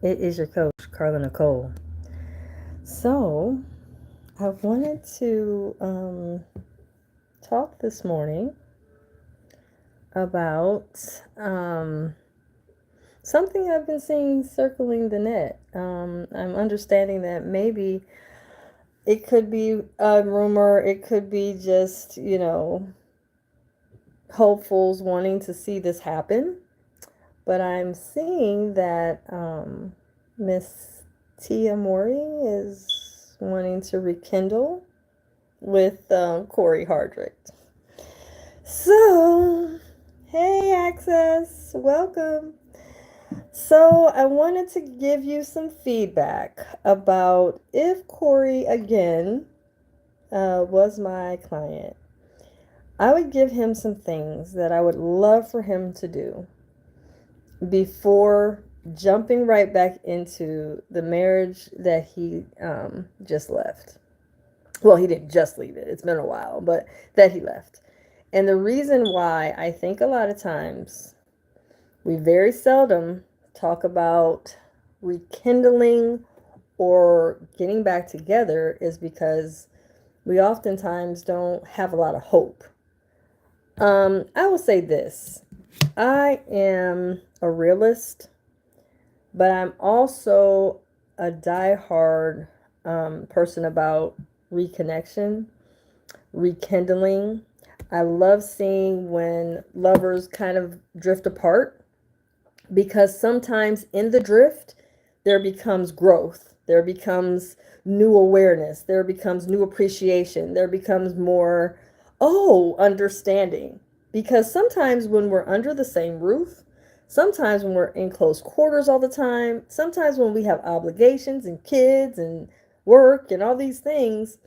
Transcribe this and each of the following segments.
It is your coach, Carla Nicole. So, I wanted to talk this morning about something I've been seeing circling the net. I'm understanding that maybe it could be a rumor, it could be just, hopefuls wanting to see this happen. But I'm seeing that Miss Tia Mori is wanting to rekindle with Corey Hardrict. So, hey, Access, welcome. So, I wanted to give you some feedback about if Corey again was my client. I would give him some things that I would love for him to do before jumping right back into the marriage that he just left. Well, he didn't just leave it. It's been a while, but that he left. And the reason why I think a lot of times we very seldom talk about rekindling or getting back together is because we oftentimes don't have a lot of hope. I will say this. I am a realist, but I'm also a diehard person about reconnection, rekindling. I love seeing when lovers kind of drift apart because sometimes in the drift, there becomes growth, there becomes new awareness, there becomes new appreciation, there becomes more, understanding. Because sometimes when we're under the same roof, sometimes when we're in close quarters all the time, sometimes when we have obligations and kids and work and all these things,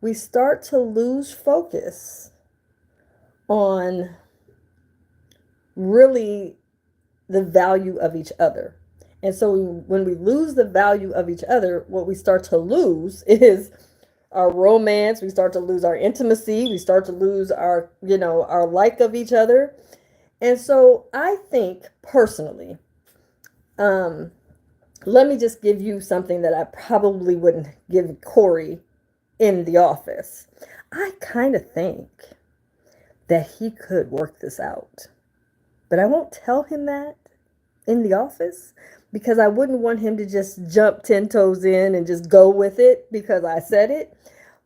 we start to lose focus on really the value of each other. And so when we lose the value of each other, what we start to lose is our romance, we start to lose our intimacy, we start to lose our, our like of each other. And so I think personally, let me just give you something that I probably wouldn't give Corey in the office. I kind of think that he could work this out, but I won't tell him that in the office because I wouldn't want him to just jump 10 toes in and just go with it because I said it.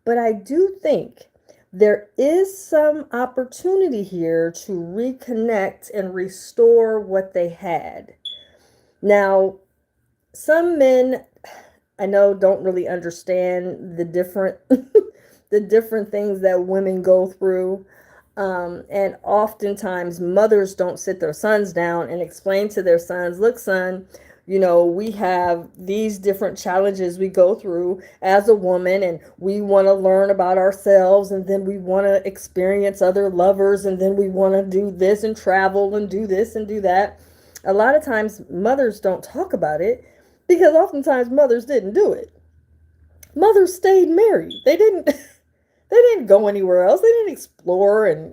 But I do think there is some opportunity here to reconnect and restore what they had. Now, some men I know don't really understand the different the different things that women go through. And oftentimes mothers don't sit their sons down and explain to their sons, look, son, we have these different challenges we go through as a woman, and we want to learn about ourselves, and then we want to experience other lovers, and then we want to do this and travel and do this and do that. A lot of times mothers don't talk about it because oftentimes mothers didn't do it. Mothers stayed married. They didn't go anywhere else. They didn't explore and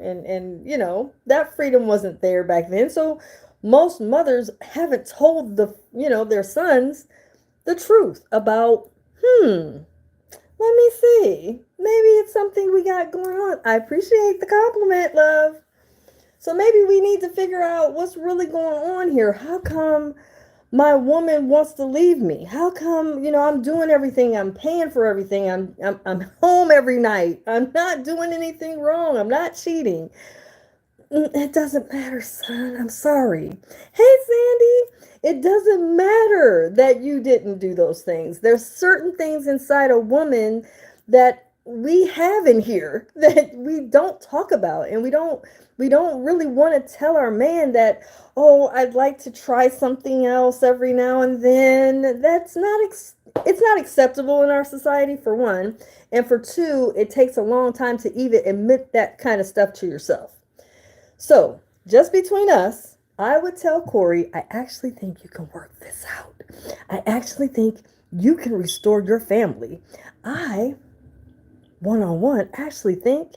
that freedom wasn't there back then. So most mothers haven't told their sons the truth about, let me see. Maybe it's something we got going on. I appreciate the compliment, love. So maybe we need to figure out what's really going on here. How come my woman wants to leave me? How come, I'm doing everything, I'm paying for everything, I'm home every night, I'm not doing anything wrong, I'm not cheating. It doesn't matter, son. I'm sorry. Hey, Sandy, it doesn't matter that you didn't do those things. There's certain things inside a woman that we have in here that we don't talk about, and we don't really want to tell our man that, I'd like to try something else every now and then. It's not acceptable in our society, for one, and for two, it takes a long time to even admit that kind of stuff to yourself. So, just between us, I would tell Corey, I actually think you can work this out. I actually think you can restore your family. I, one-on-one, actually think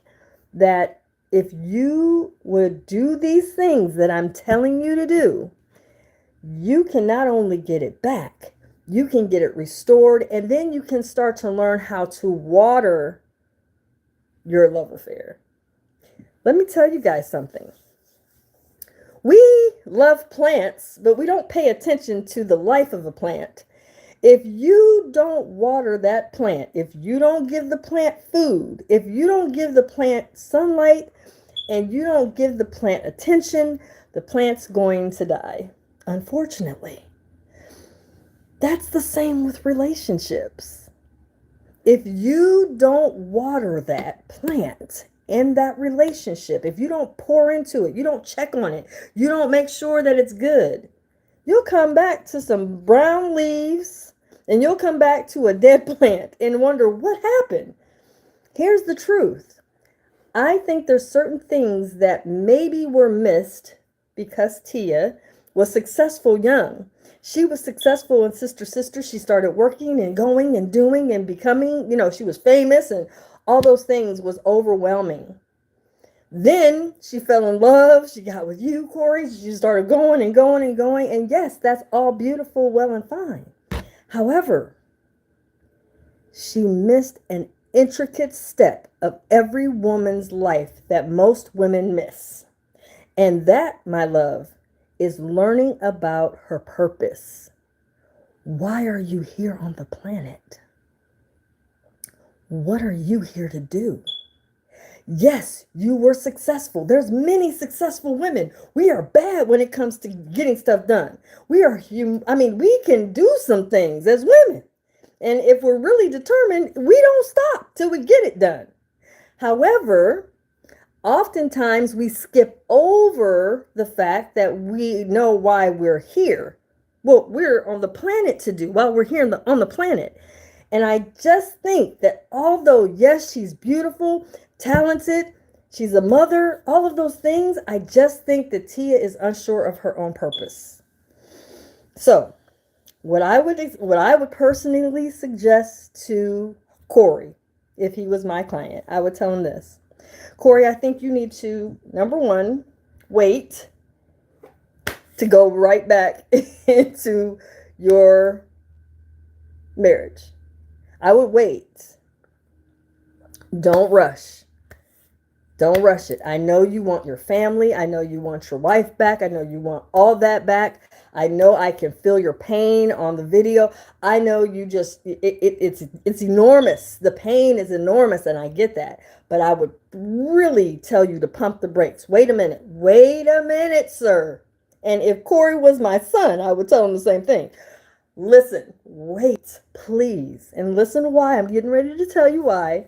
that if you would do these things that I'm telling you to do, you can not only get it back, you can get it restored, and then you can start to learn how to water your love affair. Let me tell you guys something. We love plants, but we don't pay attention to the life of a plant. If you don't water that plant, if you don't give the plant food, if you don't give the plant sunlight, and you don't give the plant attention, the plant's going to die, unfortunately. That's the same with relationships. If you don't water that plant in that relationship, if you don't pour into it, you don't check on it, you don't make sure that it's good, you'll come back to some brown leaves and you'll come back to a dead plant and wonder what happened. Here's the truth. I think there's certain things that maybe were missed because Tia was successful young. She was successful in Sister Sister. She started working and going and doing and becoming, she was famous, and all those things was overwhelming. Then she fell in love. She got with you, Corey. She started going and going and going. And yes, that's all beautiful, well and fine. However, she missed an intricate step of every woman's life that most women miss. And that, my love, is learning about her purpose. Why are you here on the planet? What are you here to do? Yes, you were successful. There's many successful women. We are bad when it comes to getting stuff done. We can do some things as women. And if we're really determined, we don't stop till we get it done. However, oftentimes we skip over the fact that we know why we're here. What we're on the planet to do while we're here on the planet. And I just think that although, yes, she's beautiful, talented, she's a mother, all of those things, I just think that Tia is unsure of her own purpose. So what I would personally suggest to Corey, if he was my client, I would tell him this. Corey, I think you need to, number one, wait to go right back into your marriage. I would wait. Don't rush. Don't rush it. I know you want your family. I know you want your wife back. I know you want all that back. I know I can feel your pain on the video. I know you just, it's enormous. The pain is enormous, and I get that. But I would really tell you to pump the brakes. Wait a minute. Wait a minute, sir. And if Corey was my son, I would tell him the same thing. Listen, wait, please. And listen why. I'm getting ready to tell you why.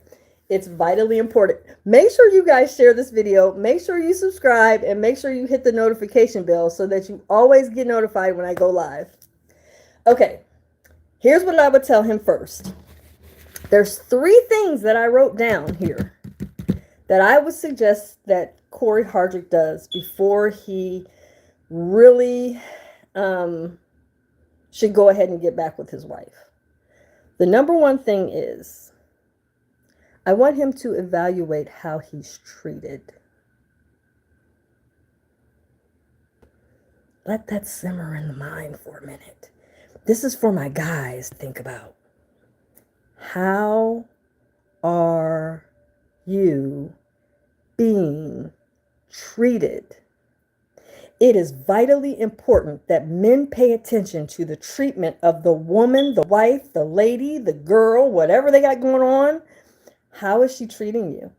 It's vitally important. Make sure you guys share this video. Make sure you subscribe, and make sure you hit the notification bell so that you always get notified when I go live. Okay, here's what I would tell him first. There's 3 things that I wrote down here that I would suggest that Corey Hardrict does before he really should go ahead and get back with his wife. The number one thing is, I want him to evaluate how he's treated. Let that simmer in the mind for a minute. This is for my guys to think about. How are you being treated? It is vitally important that men pay attention to the treatment of the woman, the wife, the lady, the girl, whatever they got going on. How is she treating you?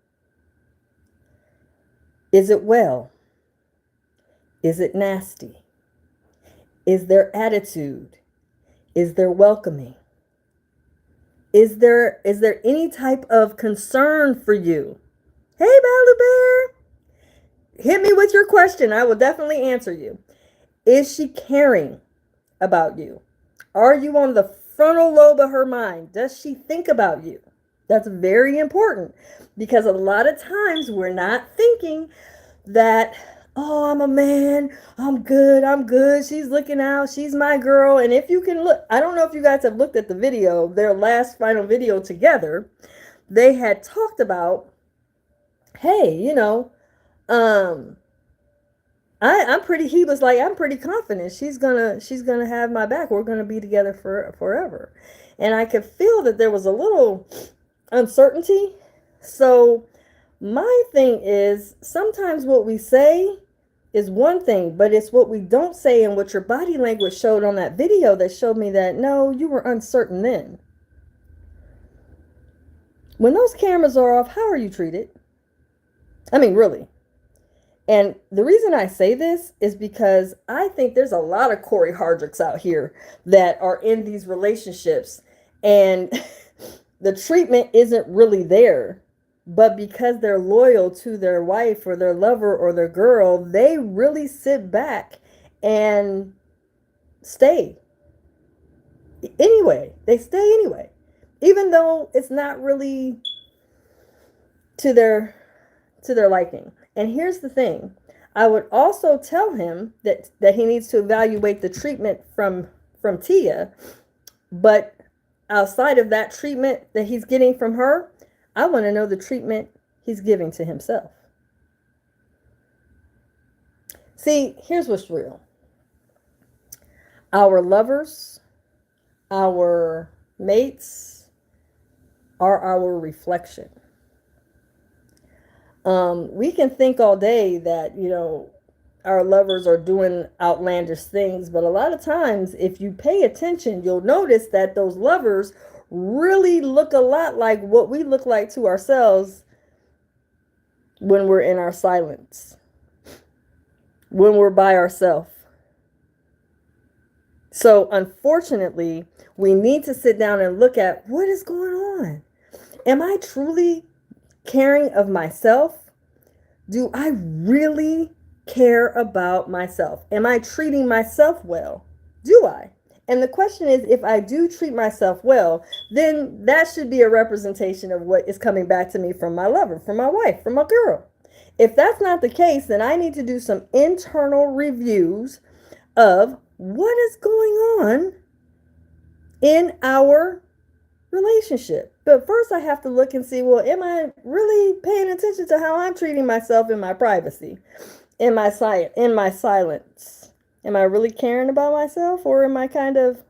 Is it well? Is it nasty? Is there attitude? Is there welcoming? Is there any type of concern for you? Hey, Balu Bear, hit me with your question. I will definitely answer you. Is she caring about you? Are you on the frontal lobe of her mind? Does she think about you? That's very important, because a lot of times we're not thinking that, oh, I'm a man, I'm good, she's looking out, she's my girl. And if you can look, I don't know if you guys have looked at the video, their last final video together, they had talked about, hey, he was like, I'm pretty confident she's gonna have my back. We're gonna be together forever. And I could feel that there was a little uncertainty. So my thing is, sometimes what we say is one thing, but it's what we don't say and what your body language showed on that video that showed me that no, you were uncertain then. When those cameras are off, how are you treated? I mean, really. And the reason I say this is because I think there's a lot of Corey Hardricks out here that are in these relationships and the treatment isn't really there. But because they're loyal to their wife or their lover or their girl, they really sit back and stay. Anyway, they stay anyway. Even though it's not really to their liking. And here's the thing. I would also tell him that he needs to evaluate the treatment from Tia. But outside of that treatment that he's getting from her, I want to know the treatment he's giving to himself. See, here's what's real. Our lovers, our mates are our reflection. We can think all day that, our lovers are doing outlandish things, but a lot of times, if you pay attention, you'll notice that those lovers really look a lot like what we look like to ourselves when we're in our silence, when we're by ourselves. So unfortunately, we need to sit down and look at what is going on. Am I truly caring of myself? Do I really care about myself? Am I treating myself well? Do I? And the question is, if I do treat myself well, then that should be a representation of what is coming back to me from my lover, from my wife, from my girl. If that's not the case, then I need to do some internal reviews of what is going on in our relationship. But first I have to look and see, well, am I really paying attention to how I'm treating myself in my privacy, in my silence? Am I really caring about myself, or am I kind of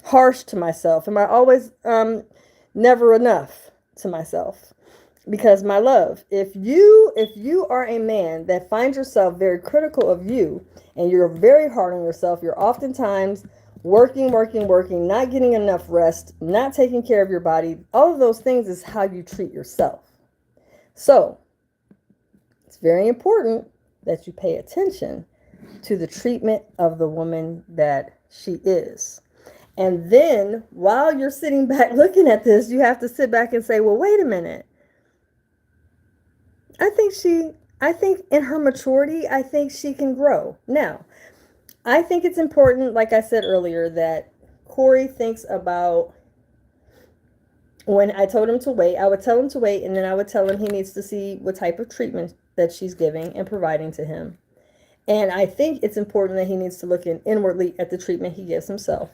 harsh to myself? Am I always never enough to myself? Because my love, if you are a man that finds yourself very critical of you and you're very hard on yourself, you're oftentimes working, not getting enough rest, not taking care of your body, all of those things is how you treat yourself. So it's very important that you pay attention to the treatment of the woman that she is. And then while you're sitting back looking at this, you have to sit back and say, well, wait a minute. I think in her maturity, I think she can grow. Now, I think it's important, like I said earlier, that Corey thinks about, when I told him to wait, I would tell him to wait, and then I would tell him he needs to see what type of treatment that she's giving and providing to him. And I think it's important that he needs to look inwardly at the treatment he gives himself.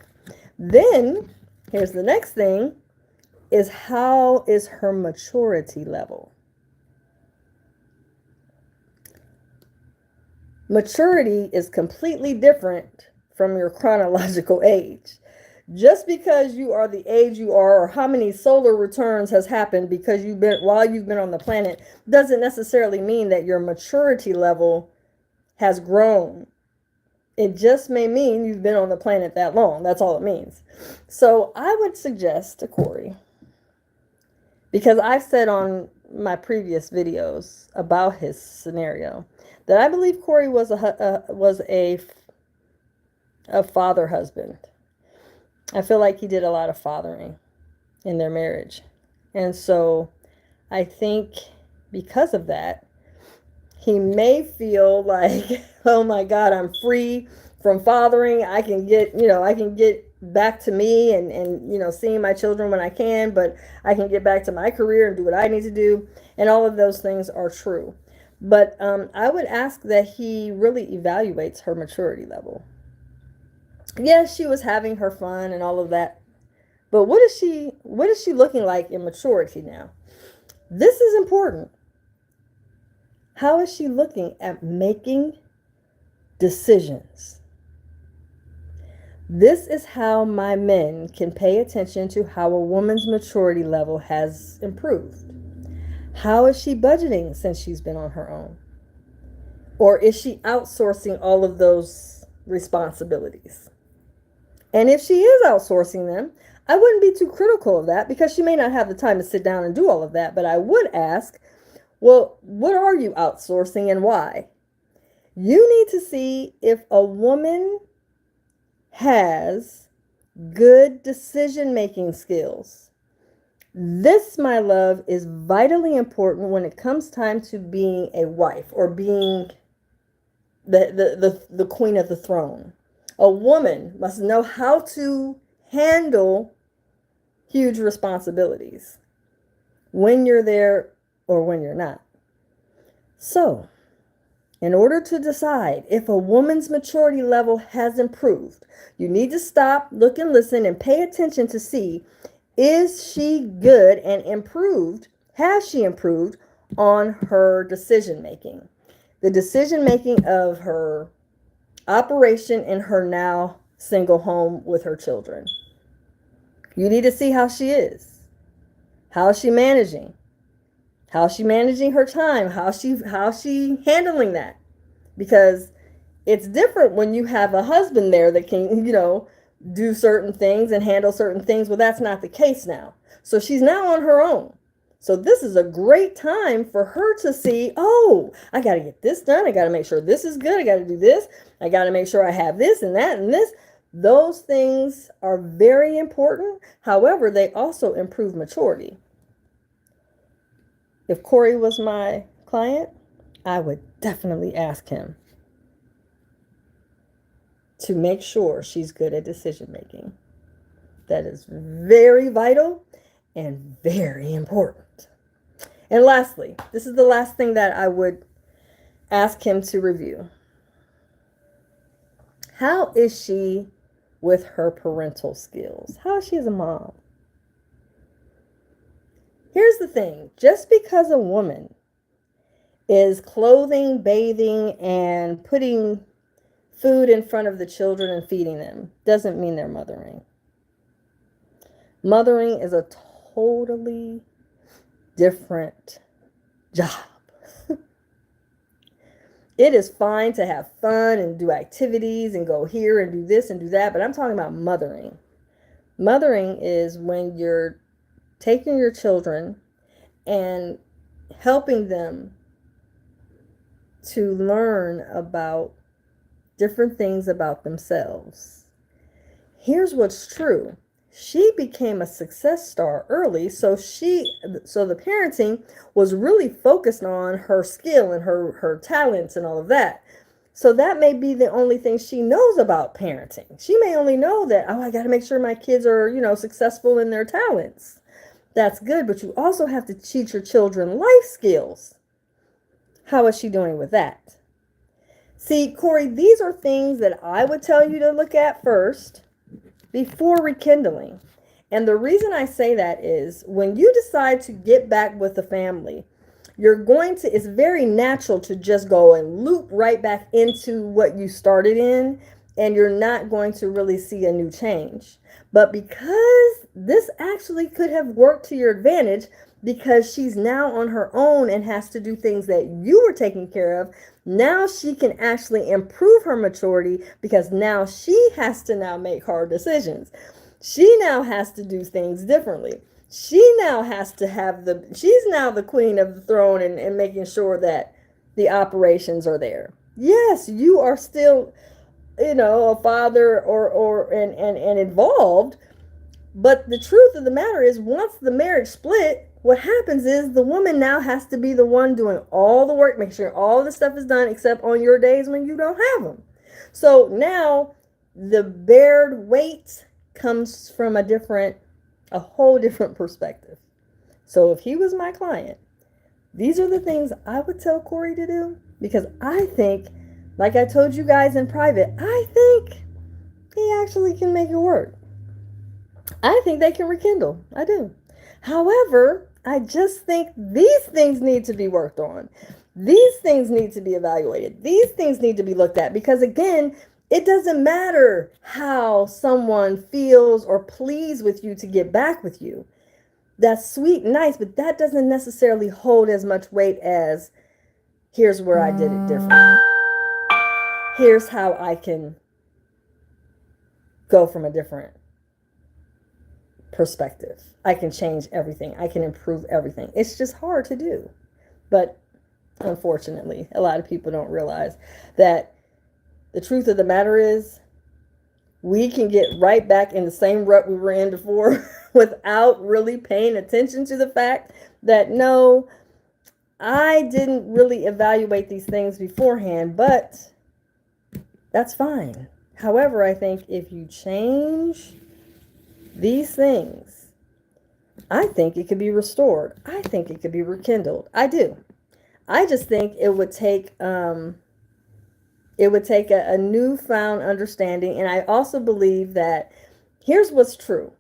Then, here's the next thing, is how is her maturity level? Maturity is completely different from your chronological age. Just because you are the age you are, or how many solar returns has happened because while you've been on the planet, doesn't necessarily mean that your maturity level has grown. It just may mean you've been on the planet that long. That's all it means. So I would suggest to Corey, because I've said on my previous videos about his scenario, that I believe Corey was a father husband. I feel like he did a lot of fathering in their marriage. And so I think because of that, he may feel like, oh my God, I'm free from fathering. I can get back to me and seeing my children when I can, but I can get back to my career and do what I need to do. And all of those things are true. But I would ask that he really evaluates her maturity level. Yes, she was having her fun and all of that. But what is she looking like in maturity now? This is important. How is she looking at making decisions? This is how my men can pay attention to how a woman's maturity level has improved. How is she budgeting since she's been on her own? Or is she outsourcing all of those responsibilities? And if she is outsourcing them, I wouldn't be too critical of that because she may not have the time to sit down and do all of that. But I would ask, well, what are you outsourcing and why? You need to see if a woman has good decision-making skills. This, my love, is vitally important when it comes time to being a wife or being the queen of the throne. A woman must know how to handle huge responsibilities when you're there or when you're not. So, in order to decide if a woman's maturity level has improved, you need to stop, look, and listen and pay attention to see, is she good and improved? Has she improved on her decision making? The decision making of her operation in her now single home with her children. You need to see how she is. How is she managing? How is she managing her time? How is she handling that? Because it's different when you have a husband there that can, do certain things and handle certain things. Well, that's not the case now. So she's now on her own. So this is a great time for her to see, oh, I got to get this done. I got to make sure this is good. I got to do this. I got to make sure I have this and that and this. Those things are very important. However, they also improve maturity. If Corey was my client, I would definitely ask him to make sure she's good at decision making. That is very vital and very important. And lastly, this is the last thing that I would ask him to review. How is she with her parental skills? How is she as a mom? Here's the thing. Just because a woman is clothing, bathing, and putting food in front of the children and feeding them doesn't mean they're mothering. Mothering is a totally different job. It is fine to have fun and do activities and go here and do this and do that, but I'm talking about mothering. Mothering is when you're taking your children and helping them to learn about different things about themselves. Here's what's true. She became a success star early, so the parenting was really focused on her skill and her talents and all of that. So that may be the only thing she knows about parenting. She may only know that, I got to make sure my kids are, successful in their talents. That's good, but you also have to teach your children life skills. How is she doing with that? See, Corey, these are things that I would tell you to look at first before rekindling. And the reason I say that is when you decide to get back with the family, it's very natural to just go and loop right back into what you started in, and you're not going to really see a new change. But because this actually could have worked to your advantage, because she's now on her own and has to do things that you were taking care of, now she can actually improve her maturity because now she has to now make hard decisions. She now has to do things differently. She now has to she's now the queen of the throne and making sure that the operations are there. Yes, you are still, a father and involved. But the truth of the matter is, once the marriage split, what happens is the woman now has to be the one doing all the work, make sure all the stuff is done except on your days when you don't have them. So now the bared weight comes from a whole different perspective. So if he was my client, these are the things I would tell Corey to do, because I think, like I told you guys in private, I think he actually can make it work. I think they can rekindle. I do. However, I just think these things need to be worked on. These things need to be evaluated. These things need to be looked at, because again, it doesn't matter how someone feels or pleads with you to get back with you. That's sweet and nice, but that doesn't necessarily hold as much weight as, here's where I did it differently. Here's how I can go from a different perspective. I can change everything. I can improve everything. It's just hard to do. But unfortunately, a lot of people don't realize that the truth of the matter is, we can get right back in the same rut we were in before without really paying attention to the fact that, no, I didn't really evaluate these things beforehand, but that's fine. However, I think if you change these things, I think it could be restored. I think it could be rekindled. I do. I just think it would take a newfound understanding. And I also believe that here's what's true.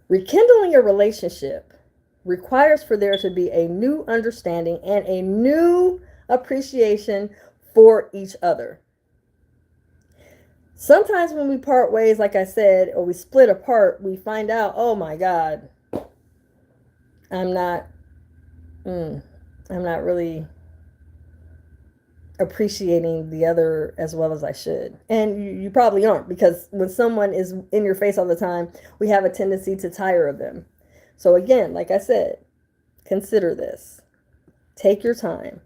Rekindling a relationship requires for there to be a new understanding and a new appreciation for each other. Sometimes when we part ways, like I said, or we split apart, we find out, oh my God, I'm not really appreciating the other as well as I should. And you probably aren't, because when someone is in your face all the time, we have a tendency to tire of them. So again, like I said, consider this. Take your time.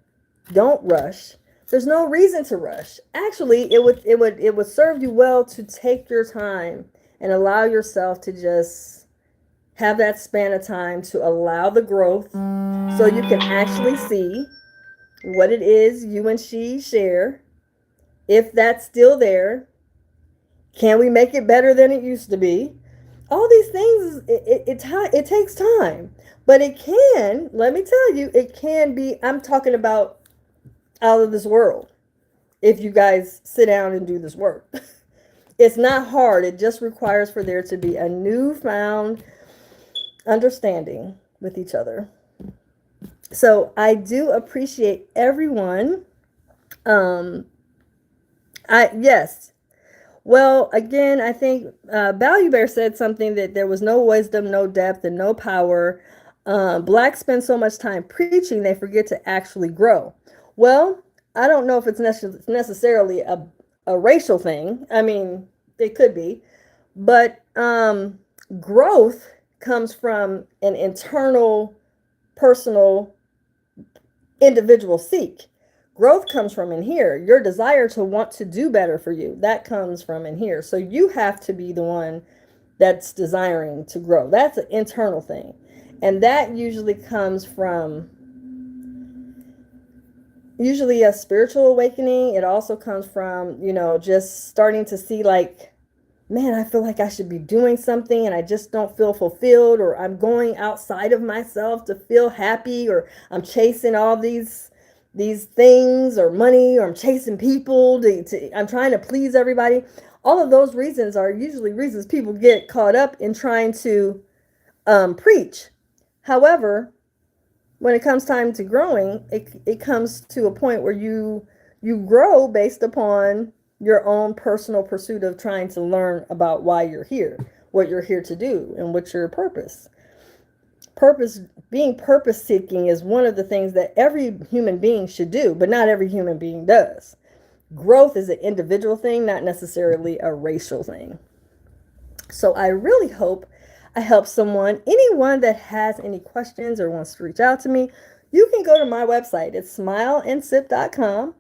Don't rush. There's no reason to rush. Actually, it would serve you well to take your time and allow yourself to just have that span of time to allow the growth, so you can actually see what it is you and she share. If that's still there, can we make it better than it used to be? All these things, it takes time. But it can, let me tell you, it can be, I'm talking about out of this world, if you guys sit down and do this work. It's not hard. It just requires for there to be a newfound understanding with each other. So I do appreciate everyone. Yes. Well, again, I think Value Bear said something, that there was no wisdom, no depth, and no power. Blacks spend so much time preaching, they forget to actually grow. Well, I don't know if it's necessarily a racial thing. I mean, it could be. But growth comes from an internal, personal, individual seek. Growth comes from in here. Your desire to want to do better for you, that comes from in here. So you have to be the one that's desiring to grow. That's an internal thing. And that usually comes from a spiritual awakening. It also comes from, just starting to see, like, man, I feel like I should be doing something and I just don't feel fulfilled, or I'm going outside of myself to feel happy, or I'm chasing all these things or money, or I'm chasing people I'm trying to please everybody. All of those reasons are usually reasons people get caught up in trying to preach. However, when it comes time to growing, it comes to a point where you grow based upon your own personal pursuit of trying to learn about why you're here, what you're here to do, and what's your purpose. Being purpose seeking is one of the things that every human being should do, but not every human being does. Growth is an individual thing, not necessarily a racial thing. So I really hope I help someone. Anyone that has any questions or wants to reach out to me, you can go to my website. It's smileandsip.com.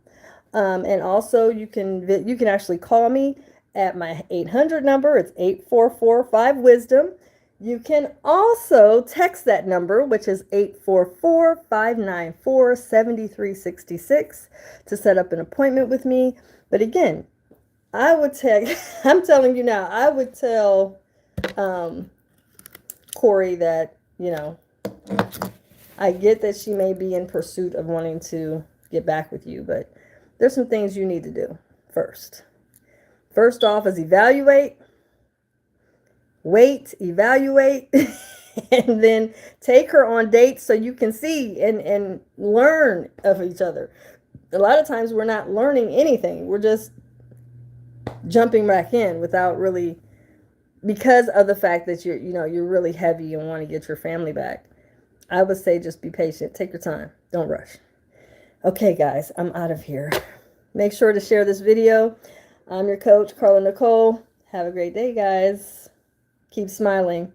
And also you can actually call me at my 800 number. It's 844-5-WISDOM. You can also text that number, which is 844-594-7366, to set up an appointment with me. But again, I'm telling you now, I would tell Corey that, I get that she may be in pursuit of wanting to get back with you, but there's some things you need to do first. First off is evaluate, wait, evaluate, and then take her on dates so you can see and learn of each other. A lot of times we're not learning anything. We're just jumping back in without really, because of the fact that you're really heavy and want to get your family back. I would say just be patient. Take your time. Don't rush. Okay, guys, I'm out of here. Make sure to share this video. I'm your coach, Carla Nicole. Have a great day, guys. Keep smiling.